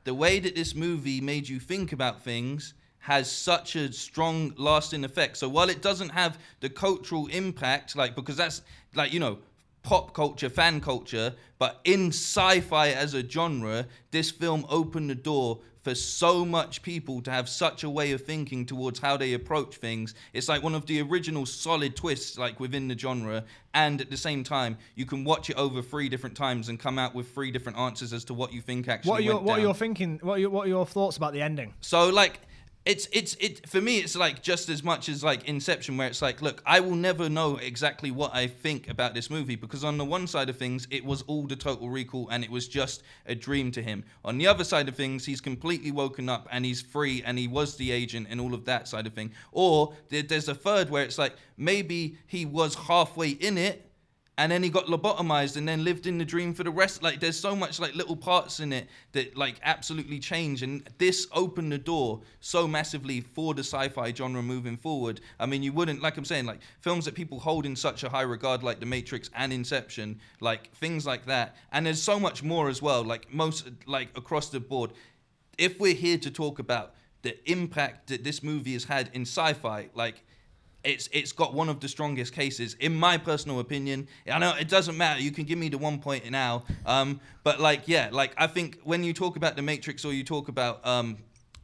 the way that this movie made you think about things has such a strong lasting effect. So while it doesn't have the cultural impact, because that's, pop culture, fan culture, but in sci-fi as a genre, this film opened the door for so much people to have such a way of thinking towards how they approach things. It's one of the original solid twists within the genre, and at the same time you can watch it over 3 different times and come out with 3 different answers as to what you think actually what are your thinking, what are your thoughts about the ending? So it's for me, it's just as much as Inception, where it's look, I will never know exactly what I think about this movie, because on the one side of things, it was all the Total Recall and it was just a dream to him. On the other side of things, he's completely woken up and he's free and he was the agent and all of that side of thing. Or there's a third where it's maybe he was halfway in it and then he got lobotomized and then lived in the dream for the rest. There's so much little parts in it that absolutely change, and this opened the door so massively for the sci-fi genre moving forward. I mean, you wouldn't, I'm saying, films that people hold in such a high regard, like The Matrix and Inception, things like that. And there's so much more as well, most across the board. If we're here to talk about the impact that this movie has had in sci-fi, it's got one of the strongest cases, in my personal opinion. I know it doesn't matter. You can give me the 1 point now. But I think when you talk about The Matrix or you talk about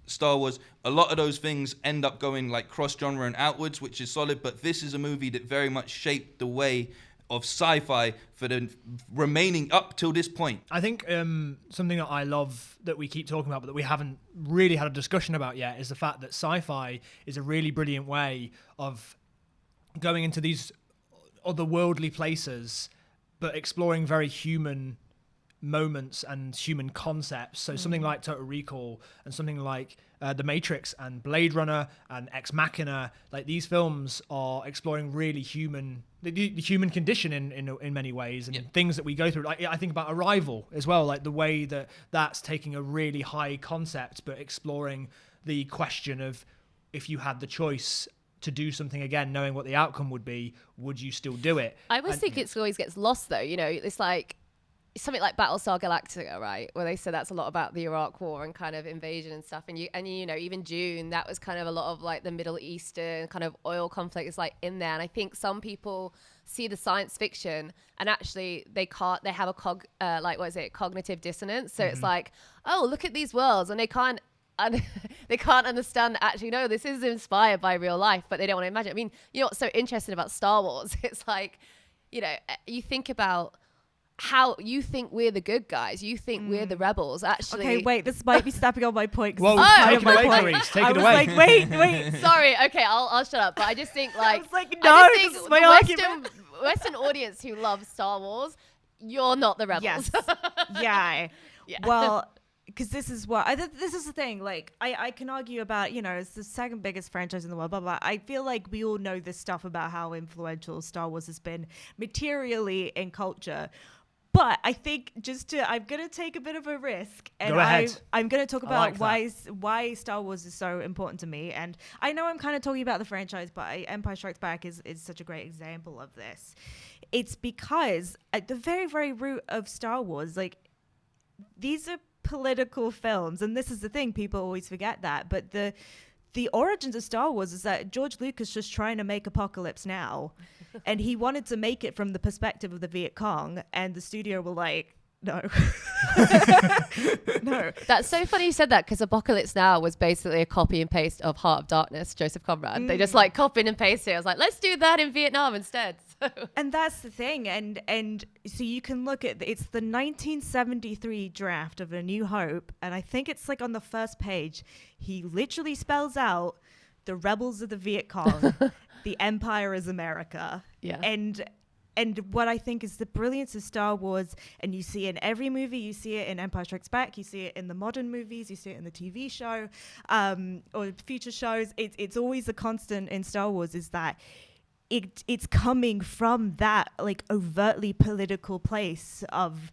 Star Wars, a lot of those things end up going cross-genre and outwards, which is solid. But this is a movie that very much shaped the way of sci-fi for the remaining up till this point. I think something that I love that we keep talking about but that we haven't really had a discussion about yet is the fact that sci-fi is a really brilliant way of going into these otherworldly places but exploring very human moments and human concepts. So something like Total Recall and something like The Matrix and Blade Runner and Ex Machina, these films are exploring really the human condition in many ways, and things that we go through. I think about Arrival as well, the way that's taking a really high concept but exploring the question of, if you had the choice to do something again, knowing what the outcome would be, would you still do it? I always think it always gets lost though. It's something like Battlestar Galactica, right? Where they said that's a lot about the Iraq War and kind of invasion and stuff. And even Dune, that was kind of a lot of the Middle Eastern kind of oil conflict is in there. And I think some people see the science fiction and actually they have a cognitive dissonance. So it's oh, look at these worlds, and they can't understand that actually, no, this is inspired by real life, but they don't want to imagine. I mean, what's so interesting about Star Wars? It's you think about how you think we're the good guys, you think we're the rebels. Actually, okay, wait, this might be stepping on my point. Well, take it away, Clarisse. Take it away. Wait. Sorry, okay, I'll shut up. But I just think I was no, this is my argument. Western audience who love Star Wars, you're not the rebels. Yes. Yeah. Well, because this is this is the thing. I can argue about, it's the second biggest franchise in the world, blah, blah. I feel like we all know this stuff about how influential Star Wars has been materially in culture. But I think I'm going to take a bit of a risk, and I'm going to talk about why Star Wars is so important to me. And I know I'm kind of talking about the franchise, but Empire Strikes Back is such a great example of this. It's because at the very, very root of Star Wars, these are political films, and this is the thing, people always forget that. But the origins of Star Wars is that George Lucas just trying to make Apocalypse Now. And he wanted to make it from the perspective of the Viet Cong, and the studio were like, No. No. That's so funny you said that, because Apocalypse Now was basically a copy and paste of Heart of Darkness, Joseph Conrad. They just like copied and pasted it. I was like, let's do that in Vietnam instead. So. And that's the thing. And so you can look at, it's the 1973 draft of A New Hope. And I think it's like on the first page, he literally spells out the rebels of the Viet Cong, the Empire is America. Yeah. And what I think is the brilliance of Star Wars, and you see it in every movie, you see it in Empire Strikes Back, you see it in the modern movies, you see it in the TV show, or future shows. It's always a constant in Star Wars, is that it's coming from that like overtly political place of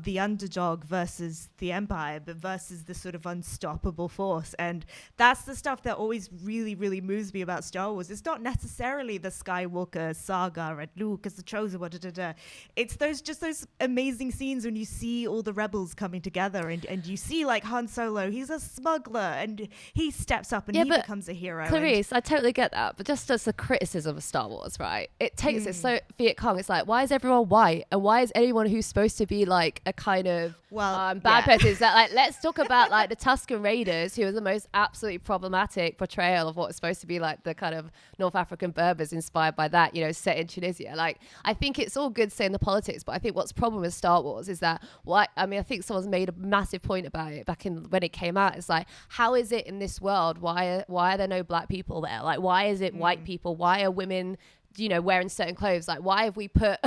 the underdog versus the Empire, but versus the sort of unstoppable force. And that's the stuff that always really, really moves me about Star Wars. It's not necessarily the Skywalker saga and Luke as the chosen one. It's those amazing scenes when you see all the rebels coming together, and you see like Han Solo, he's a smuggler, and he steps up and he becomes a hero. Clarisse, I totally get that, but just as a criticism of Star Wars, right? It takes it so Viet Cong. It's like, why is everyone white, and why is anyone who's supposed to be like a kind of bad person? Is that like, let's talk about like the Tusken Raiders, who are the most absolutely problematic portrayal of what's supposed to be like the kind of North African Berbers inspired by that, you know, set in Tunisia. Like, I think it's all good saying the politics, but I think what's the problem with Star Wars is that I think someone's made a massive point about it back in when it came out. It's like, how is it in this world? Why are there no black people there? Like, why is it white people? Why are women, you know, wearing certain clothes? Like, why have we put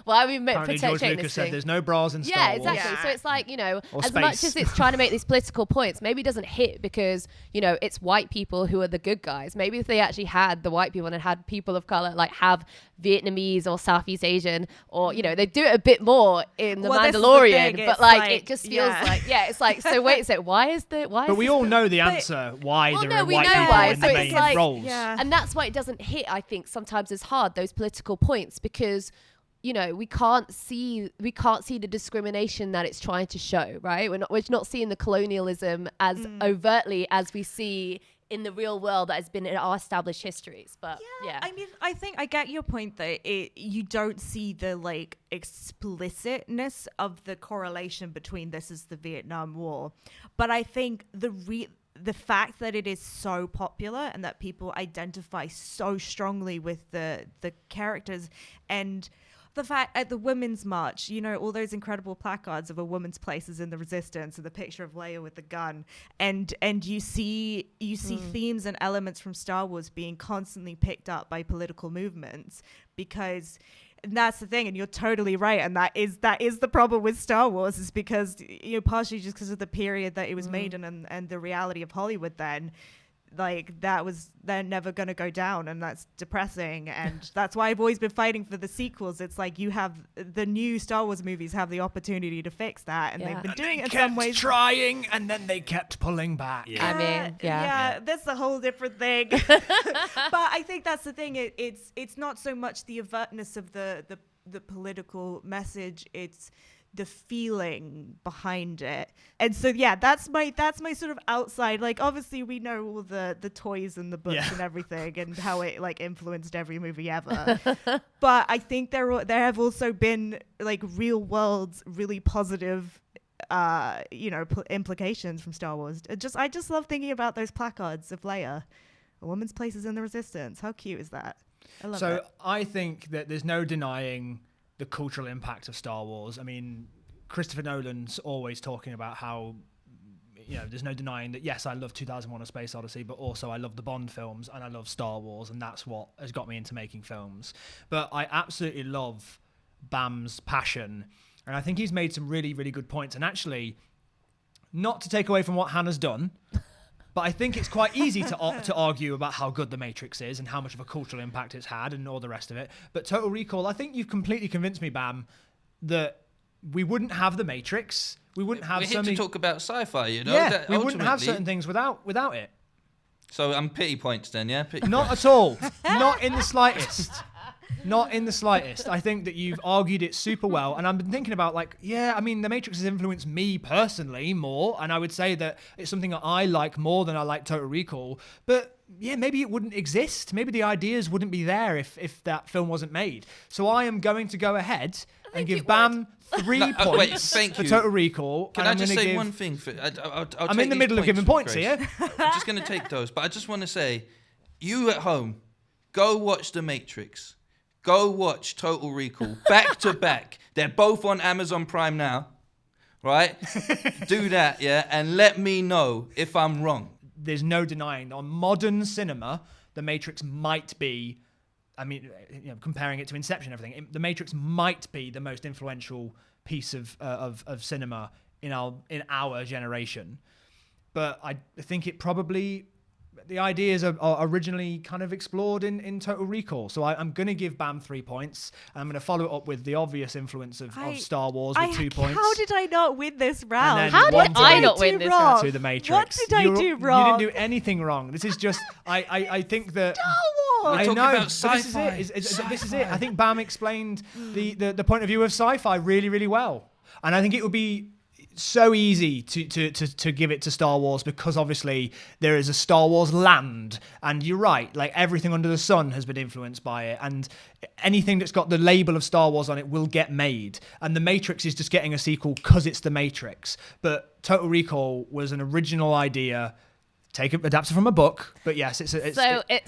Apparently George Lucas said there's no bras in Star Wars. Exactly. So it's like, you know, Or as space. much as it's trying to make these political points, maybe it doesn't hit because, you know, it's white people who are the good guys. Maybe if they actually had the white people and had people of color, like have Vietnamese or Southeast Asian, or, you know, they do it a bit more in The Mandalorian, but like it just feels like, it's like, so wait a sec, But we all know the answer why there are we white know people why. in So the it's main like, roles. and that's why it doesn't hit, I think, sometimes as hard, those political points, because, you know, we can't see the discrimination that it's trying to show, right? We're not seeing the colonialism as overtly as we see in the real world that has been in our established histories. But I mean, I think I get your point that you don't see the like explicitness of the correlation between this is the Vietnam War, but I think the fact that it is so popular and that people identify so strongly with the characters, and the fact at the Women's March, you know, all those incredible placards of a woman's places in the resistance and the picture of Leia with the gun, and you see themes and elements from Star Wars being constantly picked up by political movements, because that's the thing, and you're totally right, and that is the problem with Star Wars, is because, you know, partially just because of the period that it was made in, and the reality of Hollywood then, like, they're never going to go down, and that's depressing, and that's why I've always been fighting for the sequels. It's like, you have the new Star Wars movies have the opportunity to fix that, and they've been doing it in some ways. Trying, and then they kept pulling back. I mean, that's a whole different thing. But I think that's the thing. It's not so much the overtness of the political message. It's the feeling behind it. And so that's my sort of outside, like, obviously we know all the toys and the books and everything, and how it like influenced every movie ever. But I think there have also been like real world really positive implications from Star Wars. I just love thinking about those placards of Leia, a woman's place is in the resistance. How cute is that? I love it. I think that there's no denying the cultural impact of Star Wars. I mean, Christopher Nolan's always talking about how, you know, there's no denying that, yes, I love 2001: A Space Odyssey, but also I love the Bond films and I love Star Wars, and that's what has got me into making films. But I absolutely love Bam's passion, and I think he's made some really, really good points. And actually, not to take away from what Hannah's done, but I think it's quite easy to argue about how good The Matrix is and how much of a cultural impact it's had and all the rest of it. But Total Recall, I think you've completely convinced me, Bam, that we wouldn't have The Matrix. We wouldn't have We're here to talk about sci-fi, you know? Yeah, we wouldn't have certain things without it. So pity points then, yeah? Not at all. Not in the slightest. Not in the slightest. I think that you've argued it super well. And I've been thinking about, like, I mean, The Matrix has influenced me personally more. And I would say that it's something that I like more than I like Total Recall. But yeah, maybe it wouldn't exist. Maybe the ideas wouldn't be there if that film wasn't made. So I am going to go ahead and think give it Bam 3 No, points wait, thank for you. Total Recall. Can and I I'm just gonna say give- one thing? I'll I'm take in the these middle of giving points Grace. here. I'm just going to take those. But I just want to say, you at home, go watch The Matrix. Go watch Total Recall back to back. They're both on Amazon Prime now, right? Do that, yeah, and let me know if I'm wrong. There's no denying on modern cinema, The Matrix might be. I mean, comparing it to Inception, and everything. The Matrix might be the most influential piece of cinema in our generation. But I think it probably. The ideas are originally kind of explored in Total Recall. So I'm going to give Bam 3 points. I'm going to follow it up with the obvious influence of Star Wars with 2 points. How did I not win this round? then How one did I point not win this round? to The Matrix. What did I do wrong? You didn't do anything wrong. This is just, I think that... Star Wars! I talking know, about but this is sci-fi. it. This is it. I think Bam explained the point of view of sci-fi really, really well. And I think it would be so easy to give it to Star Wars because obviously there is a Star Wars land, and you're right, like everything under the sun has been influenced by it, and anything that's got the label of Star Wars on it will get made. And The Matrix is just getting a sequel because it's The Matrix. But Total Recall was an original idea, adapted from a book. But yes, it's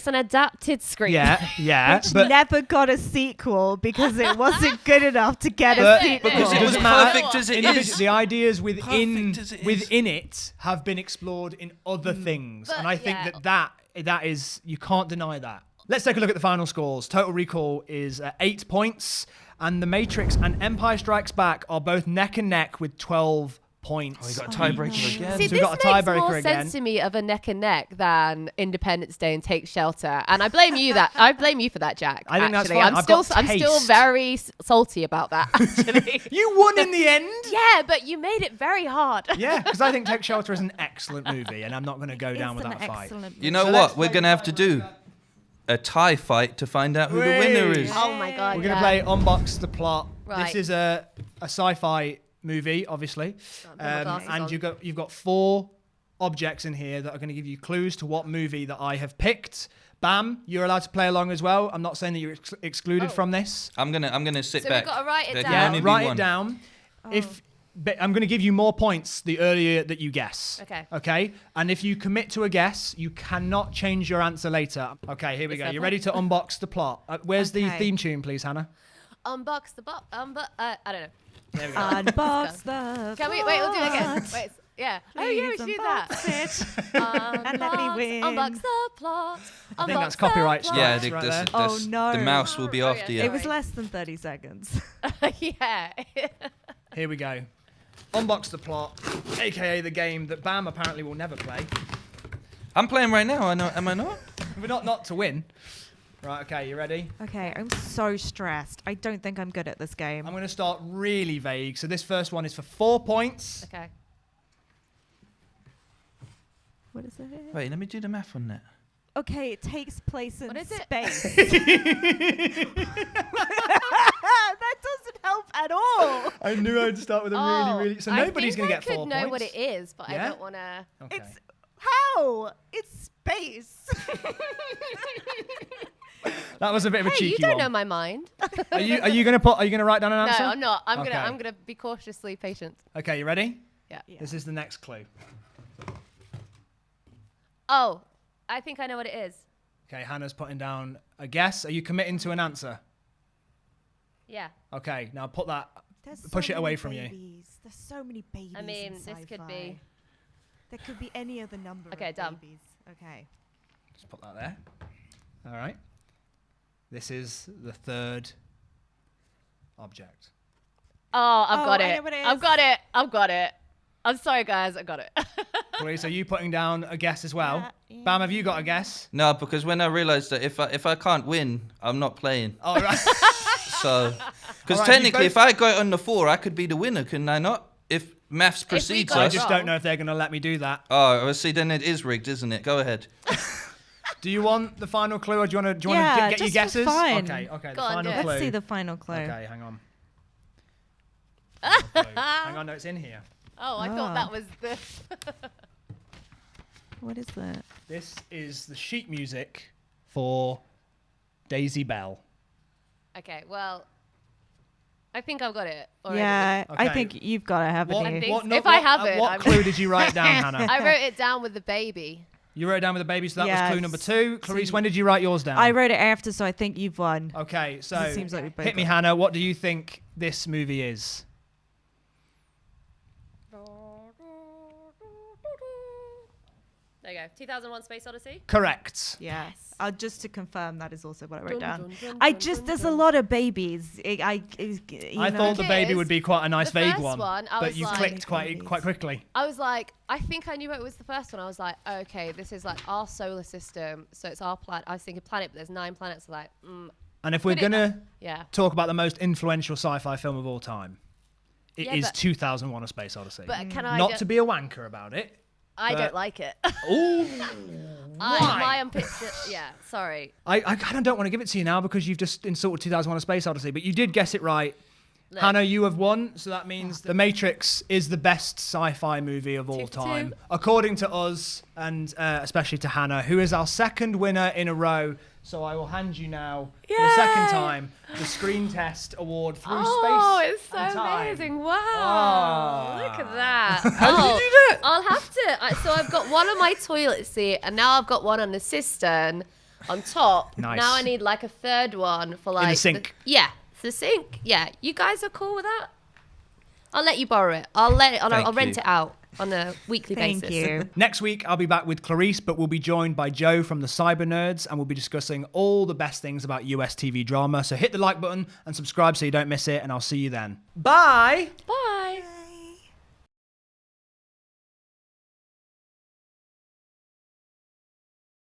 an adapted script. yeah. Which but never got a sequel because it wasn't good enough to get a But- sequel. Because it was doesn't matter. perfect as it is. The ideas within Perfect as it is. within it have been explored in other things, But and I think yeah. that is, you can't deny that. Let's take a look at the final scores. Total Recall is 8 points, and The Matrix and Empire Strikes Back are both neck and neck with 12 points. Oh, you got a tiebreaker again. See, So this we've got a makes tiebreaker more again. sense to me of a neck and neck than Independence Day and Take Shelter, and I blame you for that, Jack. I think that's actually. fine. I'm still taste. very salty about that. Actually, You won in the end. yeah, but you made it very hard. Yeah, because I think Take Shelter is an excellent movie, and I'm not going to go down It's without an a fight. excellent You know So what? let's We're play going to have to do a tie fight to find out who the winner is. Oh my god. We're going to play Unbox The Plot. Right. This is a sci-fi movie, obviously. put my glasses And on. you've got 4 objects in here that are going to give you clues to what movie that I have picked. Bam, you're allowed to play along as well. I'm not saying that you're excluded from this. I'm gonna sit So back. we've got to write it There down. can Yeah, only be write one. it down. But I'm going to give you more points the earlier that you guess. Okay. Okay? And if you commit to a guess, you cannot change your answer later. Okay, here we go. that You ready to unbox the plot? Where's the Okay. theme tune, please, Hannah? Unbox the box. I don't know. There we go. Unbox the Can we wait? We'll do it again. plot. Wait. Yeah. Oh yeah, we should do that. Unbox it. And let me win. Unbox the plot. I think that's copyright strikes Yeah, right this, there. Oh, this, no. the mouse will be Oh, after yeah, you. It was less than 30 seconds. Yeah. Here we go. Unbox the plot, aka the game that Bam apparently will never play. I'm playing right now. Am I not? But not to win. Right, okay, you ready? Okay, I'm so stressed. I don't think I'm good at this game. I'm going to start really vague. So this first one is for 4 points. Okay. What is it? Wait, let me do the math on that. Okay, it takes place in What is it? space. That doesn't help at all. I knew I'd start with a really. So nobody's going to get 4 points. I think I could know what it is, but Yeah? I don't want to. Okay. It's how? It's space. That was a bit of a Hey, cheeky you don't one. know my mind. Are you going to write down an No, answer? I'm not. I'm Okay. gonna be cautiously patient. Okay, you ready? Yeah. This is the next clue. Oh, I think I know what it is. Okay, Hannah's putting down a guess. Are you committing to an answer? Yeah. Okay, now put that. There's so Push it away many from you. babies. There's so many babies. I mean, in this could sci-fi. be. There could be any other number. Okay, of done. babies. Okay. Just put that there. All right. This is the third object. Oh, I've got I it. know what it I've is. got it. I've got it. I'm sorry, guys. I got it. Clarisse, are you putting down a guess as well? Yeah. Bam, have you got a guess? No, because when I realised that if I can't win, I'm not playing. All right. So, because All right, you technically, both- if I got it on the 4, I could be the winner, couldn't I not? If maths we precedes got I it us. just wrong. don't know if they're going to let me do that. Oh, well, see, then it is rigged, isn't it? Go ahead. Do you want the final clue, or do you want to Yeah, get your just guesses? for fun. Okay. Go The on, final do it. clue. Let's see the final clue. Okay, hang on. Final clue. Hang on, no, it's in here. Oh, I thought that was the. What is that? This is the sheet music for Daisy Bell. Okay, well, I think I've got it already. Yeah, I Okay. think you've got to have What, it. think if I haven't, what I'm- clue did you write down, Hannah? I wrote it down with the baby. You wrote it down with the baby, so that was clue Yes. number 2. Clarisse, So when did you write yours down? I wrote it after, so I think you've won. Okay, so It seems like we both hit me, got it. Hannah. What do you think this movie is? There you go. 2001 Space Odyssey. Correct. Yes. Just to confirm, that is also what I Dun, wrote down. dun, dun, I dun, just, dun, there's a dun. lot of babies. You I know. thought the baby is, would be quite a nice the vague first one, one, I but was you like- clicked quite quickly. I was like, I think I knew it was the first one. I was like, okay, this is like our solar system. So it's our planet. I was thinking planet, but there's 9 planets. Like, And if we're Put it- gonna yeah. talk about the most influential sci-fi film of all time, it is Yeah, but- 2001: A Space Odyssey. But can I Not just, to be a wanker about it. I but- don't like it. Ooh. My picture. Yeah, sorry. I kind of don't want to give it to you now because you've just insulted 2001: A Space Odyssey, but you did guess it right. Look. Hannah, you have won, so that means The Matrix is the best sci-fi movie of all 2 for 2. time, according to us, and especially to Hannah, who is our second winner in a row. So I will hand you now, for the second time, the Screen Test Award through Oh, space it's so and time. amazing. Wow. Ah. Look at that. How did you do that? I'll have to. So I've got one on my toilet seat, and now I've got one on the cistern on top. Nice. Now I need like a third one for like. sink. Yeah, the sink. Yeah. You guys are cool with that? I'll let you borrow it. I'll Thank rent you. it out on a weekly Thank basis. you. Next week, I'll be back with Clarisse, but we'll be joined by Joe from the Cyber Nerds, and we'll be discussing all the best things about US TV drama. So hit the like button and subscribe so you don't miss it, and I'll see you then. Bye! Bye.